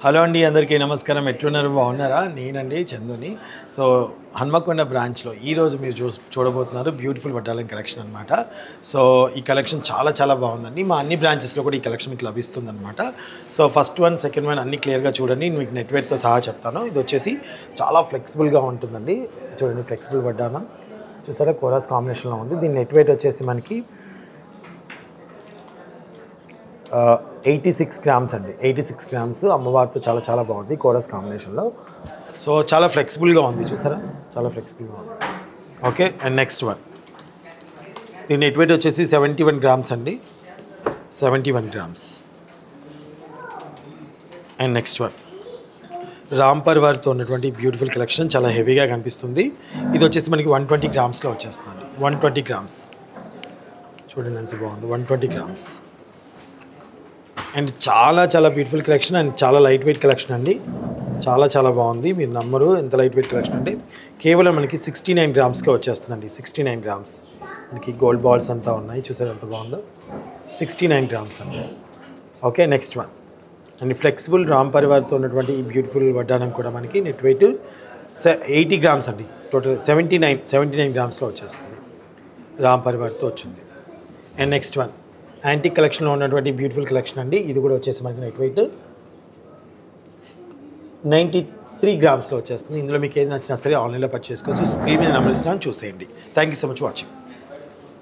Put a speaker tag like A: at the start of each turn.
A: Hello అండి, అందరికీ నమస్కారం. ఎట్లున్నారు? బాగున్నారా? నేనండి చందుని. సో హన్మకొండ బ్రాంచ్లో ఈరోజు మీరు చూడబోతున్నారు బ్యూటిఫుల్ వడ్డాలం కలెక్షన్ అనమాట. సో ఈ కలెక్షన్ చాలా బాగుందండి. మా అన్ని బ్రాంచెస్లో కూడా ఈ కలెక్షన్ మీకు లభిస్తుందన్నమాట. So first one, second one అన్ని క్లియర్గా చూడండి. మీకు నెట్వేర్తో సహా చెప్తాను. ఇది వచ్చేసి చాలా ఫ్లెక్సిబుల్గా ఉంటుందండి. చూడండి, ఫ్లెక్సిబుల్ వడ్డానం చూసారా, కోరాస్ కాంబినేషన్లో ఉంది. దీని నెట్వేట్ వచ్చేసి మనకి 86 గ్రామ్స్ అండి. 86 గ్రామ్స్. అమ్మవారితో చాలా బాగుంది కోరస్ కాంబినేషన్లో. సో చాలా ఫ్లెక్సిబుల్గా ఉంది, చూసారా, చాలా ఫ్లెక్సిబుల్గా ఉంది. ఓకే, అండ్ నెక్స్ట్ వన్, దీని నెట్ వెయిట్ వచ్చేసి 71 గ్రామ్స్ అండి. 71 గ్రామ్స్. అండ్ నెక్స్ట్ వన్, రాంపర్ వారితో ఉన్నటువంటి బ్యూటిఫుల్ కలెక్షన్, చాలా హెవీగా కనిపిస్తుంది. ఇది వచ్చేసి మనకి 120 గ్రామ్స్లో వచ్చేస్తుందండి. 120 గ్రామ్స్. చూడండి ఎంత బాగుంది, 120 గ్రామ్స్. అండ్ చాలా బ్యూటిఫుల్ కలెక్షన్ అండ్ చాలా లైట్ వెయిట్ కలెక్షన్ అండి. చాలా బాగుంది. మీరు నమ్మరు ఎంత లైట్ వెయిట్ కలెక్షన్ అంటే కేవలం మనకి 69 గ్రామ్స్కే వచ్చేస్తుందండి. 69 గ్రామ్స్. మనకి గోల్డ్ బాల్స్ అంతా ఉన్నాయి, చూసారు ఎంత బాగుందో. 69 గ్రామ్స్ అండి. Okay, next one and flexible Ram పరివార్తో ఉన్నటువంటి ఈ బ్యూటిఫుల్ వడ్డానం కూడా మనకి నెట్ వెయిట్ 80 గ్రామ్స్ అండి. టోటల్ 79 గ్రామ్స్లో వచ్చేస్తుంది. రామ్ పరివార్తో వచ్చింది. అండ్ నెక్స్ట్ వన్, యాంటిక్ కలెక్షన్లో ఉన్నటువంటి బ్యూటిఫుల్ కలెక్షన్ అండి. ఇది కూడా వచ్చేసి మనకి నెట్ వెయిట్ 93 గ్రామ్స్లో వచ్చేస్తుంది. ఇందులో మీకు ఏది నచ్చినా సరే ఆన్లైన్లో పర్చేస్ చేసుకోవచ్చు. స్క్రీన్ మీద నెంబర్ ఇస్తున్నాను, చూసేయండి. Thank you so much watching.